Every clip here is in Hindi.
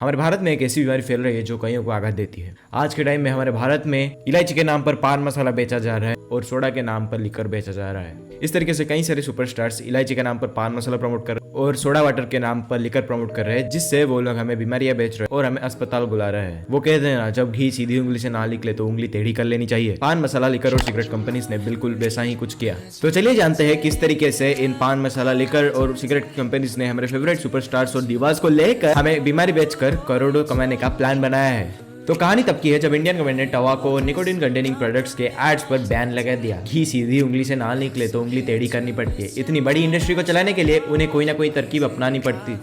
हमारे भारत में एक ऐसी बीमारी फैल रही है जो कईयों को आघात देती है। आज के टाइम में हमारे भारत में इलायची के नाम पर पान मसाला बेचा जा रहा है और सोडा के नाम पर लिकर बेचा जा रहा है। इस तरीके से कई सारे सुपरस्टार्स इलायची के नाम पर पान मसाला प्रमोट कर और सोडा वाटर के नाम पर लिकर प्रमोट कर रहे हैं, जिससे वो लोग हमें बीमारियां बेच रहे हैं और हमें अस्पताल बुला रहे हैं। वो कहते हैं ना, जब घी सीधी उंगली से ना निकले तो उंगली टेढ़ी कर लेनी चाहिए। पान मसाला, लिकर और सिगरेट कंपनीज ने बिल्कुल वैसा ही कुछ किया। तो चलिए जानते हैं किस तरीके से इन पान मसाला, लिकर और सिगरेट कंपनीज ने हमारे फेवरेट सुपरस्टार्स और दीवार्स को लेकर हमें बीमारी बेचकर करोड़ों कमाने का प्लान बनाया है। तो कहानी तब की है जब इंडियन गवर्नमेंट ने टबाको और निकोटीन कंटेनिंग प्रोडक्ट्स के एड्स पर बैन लगा दिया। घी सीधी उंगली से ना निकले तो उंगली टेढ़ी करनी पड़ती है। इतनी बड़ी इंडस्ट्री को चलाने के लिए उन्हें कोई ना कोई तरकीब अपनानी पड़ती।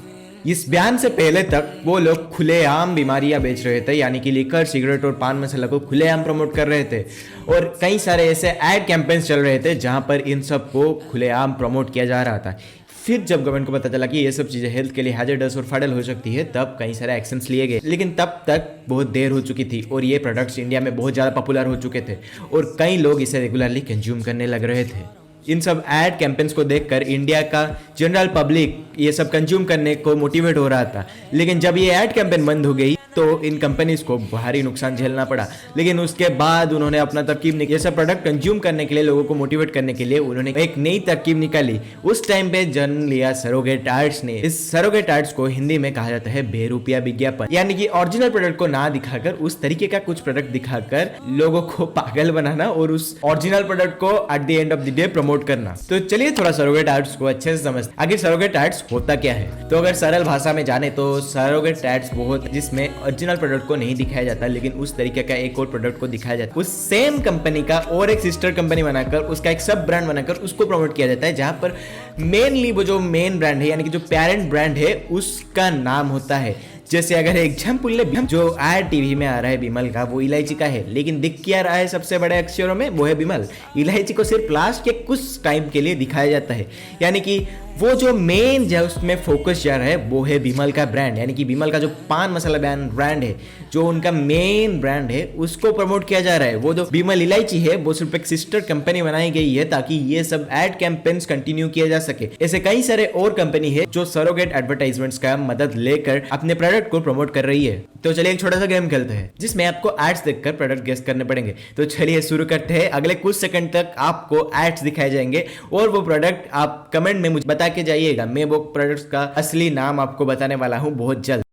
इस बयान से पहले तक वो लोग खुलेआम बीमारियां बेच रहे थे, यानी कि लिकर, सिगरेट और पान मसाला को खुलेआम प्रमोट कर रहे थे और कई सारे ऐसे एड कैंपेन्स चल रहे थे जहां पर इन सब को खुलेआम प्रमोट किया जा रहा था। फिर जब गवर्नमेंट को पता चला कि ये सब चीज़ें हेल्थ के लिए हैजर्डस और फाइटल हो सकती है, तब कई सारे एक्शंस लिए गए। लेकिन तब तक बहुत देर हो चुकी थी और ये प्रोडक्ट्स इंडिया में बहुत ज़्यादा पॉपुलर हो चुके थे और कई लोग इसे रेगुलरली कंज्यूम करने लग रहे थे। इन सब एड कैंपेन्स को देखकर इंडिया का जनरल पब्लिक ये सब कंज्यूम करने को मोटिवेट हो रहा था। लेकिन जब ये एड कैंपेन बंद हो गई तो इन कंपनीज को भारी नुकसान झेलना पड़ा। लेकिन उसके बाद उन्होंने अपना तरकीब निकाली। ये सब प्रोडक्ट कंज्यूम करने के लिए, लोगों को मोटिवेट करने के लिए उन्होंने एक नई तरकीब निकाली। उस टाइम पे जन्म लिया सरोगेट एड्स ने। इस सरोगेट एड्स को हिंदी में कहा जाता है बेरुपया विज्ञापन, यानी कि ओरिजिनल प्रोडक्ट को ना दिखाकर उस तरीके का कुछ प्रोडक्ट दिखाकर लोगों को पागल बनाना और उस ओरिजिनल प्रोडक्ट को at the end of the day promote करना। तो चलिए थोड़ा सरोगेट एड्स को अच्छे से समझते हैं। आखिर सरोगेट एड्स होता क्या है? तो अगर सरल भाषा में जाने तो सरोगेट एड्स वो होता है जिसमें ओरिजिनल प्रोडक्ट को नहीं दिखाया जाता, लेकिन उस तरीके का एक और प्रोडक्ट को दिखाया जाता है। उस सेम कंपनी का और एक सिस्टर कंपनी बनाकर उसका एक सब ब्रांड बनाकर उसको प्रमोट किया जाता है, जहां पर मेनली वो जो मेन ब्रांड है, यानी कि जो पेरेंट ब्रांड है, उसका नाम होता है। जैसे अगर एग्जाम्पल ले, जो एड टीवी में आ रहा है विमल का, वो इलायची का है, लेकिन दिख क्या रहा है सबसे बड़े अक्षरों में? वो है विमल। इलायची को सिर्फ लास्ट के कुछ टाइम के लिए दिखाया जाता है, यानी कि वो जो मेन जो उसमें फोकस जा रहा है वो है विमल का ब्रांड, यानी कि विमल का जो पान मसाला ब्रांड है, जो उनका मेन ब्रांड है, उसको प्रमोट किया जा रहा है। वो जो विमल इलायची है वो सिर्फ एक सिस्टर कंपनी बनाई गई है ताकि ये सब एड कैंपेन्स कंटिन्यू किया जा सके। ऐसे कई सारे और कंपनी है जो सरोगेट एडवर्टाइजमेंट्स का मदद लेकर अपने प्रोडक्ट को प्रमोट कर रही है। तो चलिए एक छोटा सा गेम खेलते हैं जिसमें आपको एड्स देखकर प्रोडक्ट गेस करने पड़ेंगे। तो चलिए शुरू करते हैं। अगले कुछ सेकंड तक आपको एड्स दिखाए जाएंगे और वो प्रोडक्ट आप कमेंट में मुझे बता के जाइएगा। मैं वो प्रोडक्ट्स का असली नाम आपको बताने वाला हूं बहुत जल्द।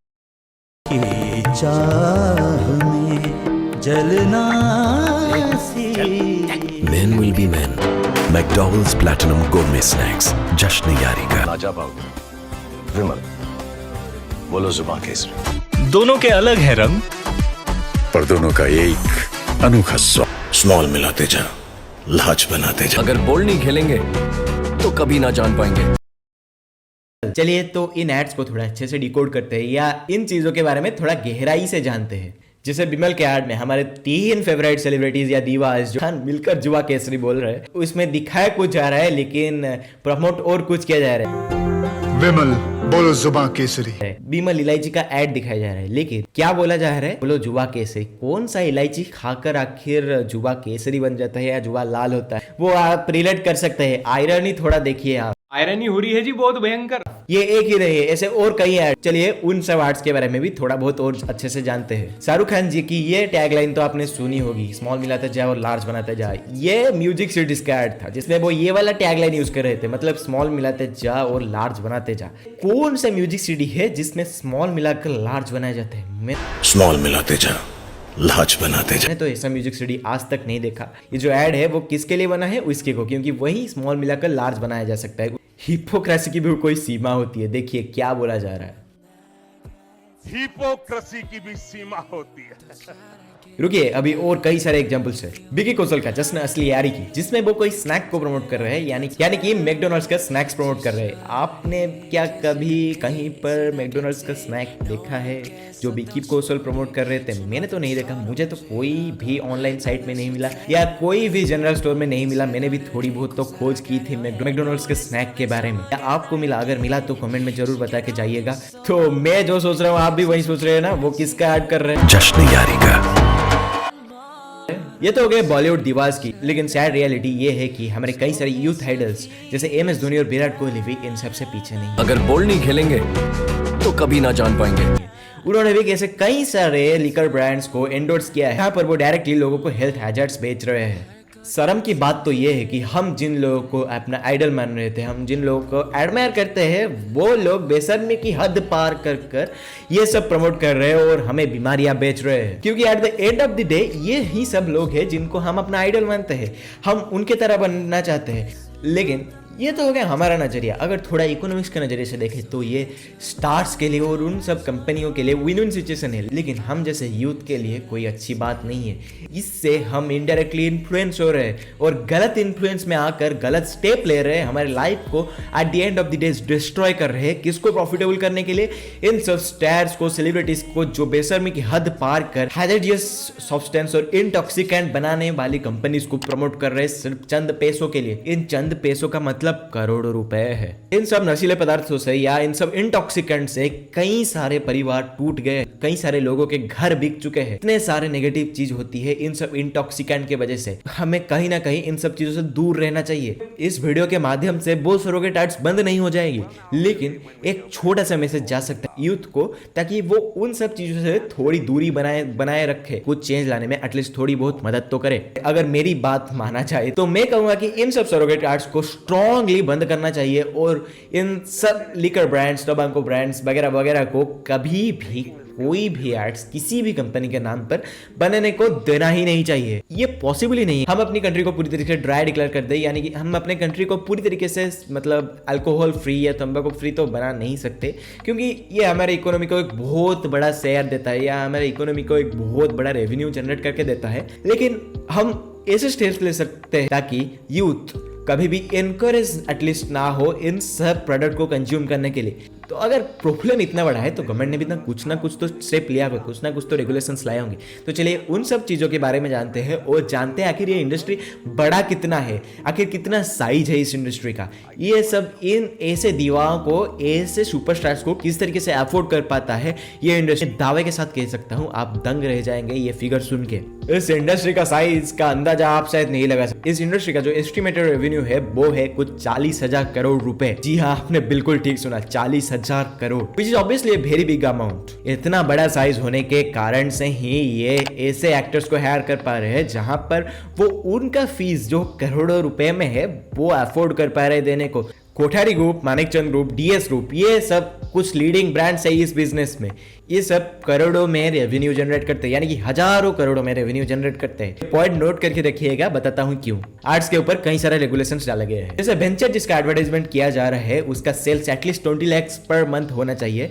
Men will be men. McDowell's Platinum Gourmet Snacks. जश्न यारी का। लाजवाब विमल, बोलो जुबान केसरी। दोनों के अलग है रंग, पर दोनों का एक अनोखा स्वाद। स्मॉल मिलाते जा, लार्ज बनाते जा। अगर बोल्ड नहीं खेलेंगे तो कभी ना जान पाएंगे। चलिए तो इन एड्स को थोड़ा अच्छे से डिकोड करते हैं या इन चीजों के बारे में थोड़ा गहराई से जानते हैं। जैसे विमल के एड में हमारे 3 फेवरेट सेलिब्रिटीज या दीवास जो मिलकर जुआ केसरी बोल रहे हैं, उसमें दिखाया कुछ जा रहा है लेकिन प्रमोट और कुछ किया जा रहा है। विमल बोलो जुबा केसरी। विमल इलायची का एड दिखाया जा रहा है, लेकिन क्या बोला जा रहा है? बोलो जुआ केसरी। कौन सा इलायची खाकर आखिर जुआ केसरी बन जाता है या जुआ लाल होता है? वो आप रिलेट कर सकते हैं। आयरनी थोड़ा देखिए आप। आयरनी हो रही है जी बहुत भयंकर। ये एक ही नहीं है, ऐसे और कई ऐड। चलिए उन सब आर्ट्स के बारे में भी थोड़ा बहुत और अच्छे से जानते हैं। शाहरुख खान जी की ये टैगलाइन तो आपने सुनी होगी, स्मॉल मिलाते जा और लार्ज बनाते जा। ये म्यूजिक सिटीज का एड था जिसमें वो ये वाला टैगलाइन यूज कर रहे थे, मतलब स्मॉल मिलाते जा और लार्ज बनाते जा। कौन सा म्यूजिक सिटी है जिसमें स्मॉल मिलाकर लार्ज बनाया जाता है? स्मॉल मिलाते जा, लार्ज बनाते जा। मैंने तो ऐसा म्यूजिक सिटी आज तक नहीं देखा। ये जो एड है वो किसके लिए बना है? उसके को, क्योंकि वही स्मॉल मिलाकर लार्ज बनाया जा सकता है। हिपोक्रेसी की भी कोई सीमा होती है। देखिए क्या बोला जा रहा है। हिपोक्रेसी की भी सीमा होती है। रुकिए, अभी और कई सारे एग्जांपल्स है। विकी कौशल का जश्न असली यारी की, जिसमें वो कोई स्नैक को प्रमोट कर रहे हैं, यानी कि मैकडॉनल्ड्स का स्नैक्स प्रमोट कर रहे हैं। आपने क्या कभी कहीं पर मैकडॉनल्ड्स का स्नैक देखा है जो विकी कौशल प्रमोट कर रहे थे? मैंने तो नहीं देखा। मुझे तो कोई भी ऑनलाइन साइट में नहीं मिला या कोई भी जनरल स्टोर में नहीं मिला। मैंने भी थोड़ी बहुत तो खोज की थी मैकडॉनल्ड्स के स्नैक के बारे में। क्या आपको मिला? अगर मिला तो कमेंट में जरूर बता के जाइएगा। तो मैं जो सोच रहा हूँ आप भी वही सोच रहे हैं ना? वो किसका ऐड कर रहे हैं? जश्न यारी का। ये तो हो गए बॉलीवुड दीवास की, लेकिन सैड रियलिटी ये है कि हमारे कई सारे यूथ आइडल्स जैसे MS धोनी और विराट कोहली भी इन सबसे पीछे नहीं। अगर बोल्ड नहीं खेलेंगे तो कभी ना जान पाएंगे। उन्होंने भी कैसे कई सारे लिकर ब्रांड्स को एंडोर्स किया है, यहाँ पर वो डायरेक्टली लोगों को हेल्थ हैजर्ड्स बेच रहे हैं। शर्म की बात तो ये है कि हम जिन लोगों को अपना आइडल मान रहे थे, हम जिन लोगों को एडमायर करते हैं, वो लोग बेशर्मी की हद पार कर कर ये सब प्रमोट कर रहे हैं और हमें बीमारियां बेच रहे हैं। क्योंकि at the end of the day ये ही सब लोग हैं जिनको हम अपना आइडल मानते हैं, हम उनके तरह बनना चाहते हैं। लेकिन ये तो हो गया हमारा नजरिया। अगर थोड़ा इकोनॉमिक्स के नजरिए से देखें तो ये स्टार्स के लिए और उन सब कंपनियों के लिए विन विन सिचुएशन है, लेकिन हम जैसे यूथ के लिए कोई अच्छी बात नहीं है। इससे हम इनडायरेक्टली इन्फ्लुएंस हो रहे हैं और गलत इन्फ्लुएंस में आकर गलत स्टेप ले रहे हैं, हमारे लाइफ को at the end of the day destroy कर रहे हैं। किसको प्रॉफिटेबल करने के लिए? इन सब स्टार्स को, सेलिब्रिटीज को, जो बेशर्मी की हद पार कर हैजर्डियस सब्सटेंस और इंटॉक्सिकेंट बनाने वाली कंपनीज को प्रमोट कर रहे हैं सिर्फ चंद पैसों के लिए। इन चंद पैसों का मतलब करोड़ों रुपए है। इन सब नशीले पदार्थों से या इन सब इंटॉक्सिकेंट से कई सारे परिवार टूट गए, कई सारे लोगों के घर बिक चुके हैं। इतने सारे नेगेटिव चीज होती है इन सब इंटॉक्सिकेंट की वजह से। हमें कहीं ना कहीं इन सब चीजों से दूर रहना चाहिए। इस वीडियो के माध्यम से वो सरोगेट एड्स बंद नहीं हो जाएगी, लेकिन एक छोटा सा मैसेज जा सकता है यूथ को, ताकि वो उन सब चीजों से थोड़ी दूरी बनाए रखे, कुछ चेंज लाने में एटलीस्ट थोड़ी बहुत मदद तो करे। अगर मेरी बात माना जाए तो मैं कहूंगा कि इन सब सरोगेट एड्स को स्ट्रॉन्गली बंद करना चाहिए और इन सब लिकर ब्रांड्स, टोबैको ब्रांड्स वगैरह वगैरह को कभी भी कोई भी एड्स किसी भी कंपनी के नाम पर बनने को देना ही नहीं चाहिए। ये पॉसिबल ही नहीं। हम अपनी कंट्री को पूरी तरीके से ड्राई डिक्लेयर कर दे, यानी कि हम अपने कंट्री को पूरी तरीके से मतलब अल्कोहल फ्री या तंबाकू फ्री तो बना नहीं सकते, क्योंकि ये हमारे इकोनॉमी को एक बहुत बड़ा शेयर देता है या हमारे इकोनॉमी को एक बहुत बड़ा रेवेन्यू जनरेट करके देता है। लेकिन हम ऐसे स्टेप्स ले सकते हैं ताकि यूथ कभी भी इनकरेज एटलीस्ट ना हो इन सब प्रोडक्ट को कंज्यूम करने के लिए। तो अगर प्रॉब्लम इतना बड़ा है तो गवर्नमेंट ने भी ना कुछ तो स्टेप लिया होगा, कुछ ना कुछ तो रेगुलेशंस लाए होंगे। तो चलिए उन सब चीज़ों के बारे में जानते हैं और जानते हैं आखिर ये इंडस्ट्री बड़ा कितना है, आखिर कितना साइज है इस इंडस्ट्री का। ये सब इन ऐसे दीवाओं को, ऐसे सुपरस्टार्स को किस तरीके से अफोर्ड कर पाता है ये इंडस्ट्री। दावे के साथ कह सकता हूँ आप दंग रह जाएंगे ये फिगर सुन के। इस इंडस्ट्री का साइज का अंदाजा आप शायद नहीं लगा सकते। इस इंडस्ट्री का जो एस्टिमेटेड रेवेन्यू है वो है कुछ 40,000 करोड़ रुपए। जी हाँ, आपने बिल्कुल ठीक सुना, 40,000 crore, which is obviously very big amount. इतना बड़ा साइज होने के कारण से ही ये ऐसे एक्टर्स को हायर कर पा रहे हैं जहां पर वो उनका फीस जो करोड़ों रुपए में है वो अफोर्ड कर पा रहे देने को। Kothari group, Manikchand group, DS group, ये सब कुछ लीडिंग ब्रांड्स है इस बिजनेस में। ये सब करोड़ों में रेवेन्यू जनरेट करते हैं, यानी कि हजारों करोड़ों में रेवेन्यू जनरेट करते हैं। पॉइंट नोट करके रखिएगा, बताता हूं क्यों। आर्ट्स के ऊपर कई सारे रेगुलेशंस डाले गए हैं। जैसे वेंचर जिसका एडवर्टाइजमेंट किया जा रहा है उसका sales at least 20 lakh per month होना चाहिए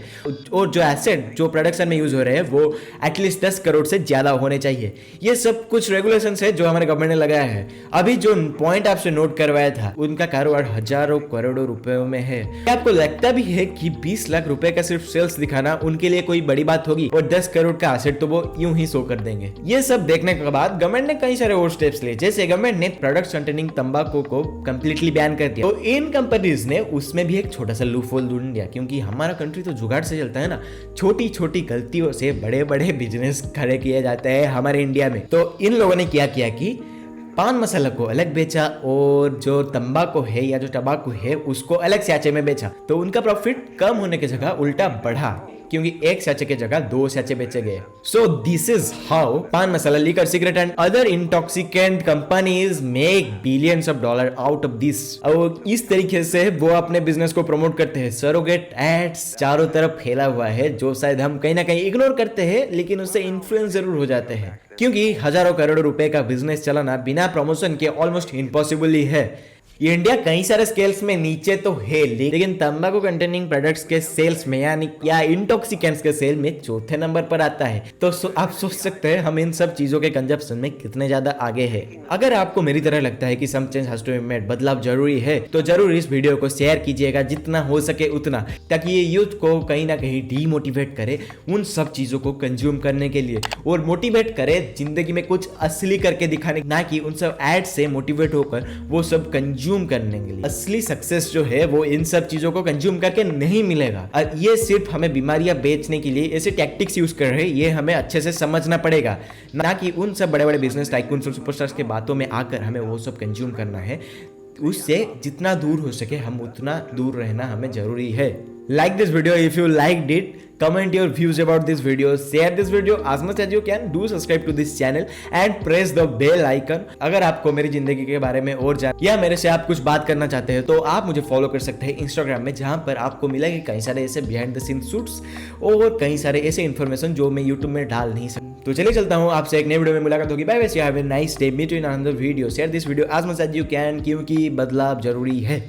और जो एसेट जो प्रोडक्शन में यूज हो रहे हैं वो एटलीस्ट 10 करोड़ से ज्यादा होने चाहिए। ये सब कुछ रेगुलेशंस है जो हमारे गवर्नमेंट ने लगाया है। अभी जो पॉइंट आपसे नोट करवाया था उनका कारोबार हजारों करोड़ों रुपयों में है। आपको लगता भी है कि 20 लाख रुपए का सिर्फ सेल्स दिखाना उनके लिए कोई बड़ी बात होगी और 10 करोड़ का एसेट तो वो यूं ही शो कर देंगे। ये सब देखने के बाद गवर्नमेंट ने कई सारे और स्टेप्स लिए। जैसे गवर्नमेंट ने प्रोडक्ट्स कंटेनिंग तंबाकू को कंप्लीटली बैन कर दिया, तो इन कंपनीज ने उसमें भी एक छोटा सा लूपहोल ढूंढ दिया, क्योंकि हमारा कंट्री तो जुगाड़ से चलता है ना। छोटी छोटी गलतियों से बड़े बड़े बिजनेस खड़े किए जाते हैं हमारे इंडिया में। तो इन लोगों ने क्या किया कि पान मसाला को अलग बेचा और जो तंबाकू है या जो टबाकू है उसको अलग सैचे में बेचा। तो उनका प्रॉफिट कम होने की जगह उल्टा बढ़ा, क्योंकि एक सैचे की जगह 2 सैचे बेचे गए। So this is how pan masala, liquor, cigarette and other intoxicant companies make billions of dollar out of this. और इस तरीके से वो अपने बिजनेस को प्रमोट करते हैं। सरोगेट एड्स चारों तरफ फैला हुआ है जो शायद हम कहीं ना कहीं इग्नोर करते हैं, लेकिन उससे इन्फ्लुएंस जरूर हो जाते हैं, क्योंकि हजारों करोड़ों रुपए का बिजनेस चलाना बिना प्रमोशन के ऑलमोस्ट इम्पॉसिबल ही है। ये इंडिया कई सारे स्केल्स में नीचे तो है, लेकिन तंबाकू कंटेनिंग प्रोडक्ट्स के सेल्स में यानी या इंटॉक्सिकेंट्स के सेल में चौथे नंबर पर आता है। तो आप सोच सकते हैं हम इन सब चीजों के कंजप्शन में कितने ज्यादा आगे हैं। अगर आपको मेरी तरह लगता है कि some change has to be made, बदलाव जरूरी है, तो जरूर इस वीडियो को शेयर कीजिएगा जितना हो सके उतना, ताकि ये यूथ को कहीं ना कहीं डीमोटिवेट करे उन सब चीजों को कंज्यूम करने के लिए और मोटिवेट करे जिंदगी में कुछ असली करके दिखाने, ना कि उन सब एड से मोटिवेट होकर वो सब कंज्यूम करने के लिए। असली सक्सेस जो है वो इन सब चीजों को कंज्यूम करके नहीं मिलेगा। और ये सिर्फ हमें बीमारियां बेचने के लिए ऐसे टैक्टिक्स यूज कर रहे हैं, ये हमें अच्छे से समझना पड़ेगा, ना कि उन सब बड़े बड़े बिजनेस टाइकून्स और सुपरस्टार्स के बातों में आकर हमें वो सब कंज्यूम करना है। उससे जितना दूर हो सके हम उतना दूर रहना हमें जरूरी है। Like this video if you liked it. Comment your views about this video. Share this video as much as you can. Do subscribe to this channel and press the bell icon. अगर आपको मेरी जिंदगी के बारे में और जान या मेरे से आप कुछ बात करना चाहते हैं तो आप मुझे फॉलो कर सकते हैं इंस्टाग्राम में, जहां पर आपको मिलेंगे कई सारे ऐसे बिहाइंड द सीन शूट्स और कई सारे ऐसे इन्फॉर्मेशन जो मैं यूट्यूब में डाल नहीं सकता। तो चलिए चलता हूं, आपसे एक नए वीडियो में मुलाकात होगी। Bye bye, have a nice day, meet you in another video. Share this video as much as you can, क्योंकि बदलाव जरूरी है।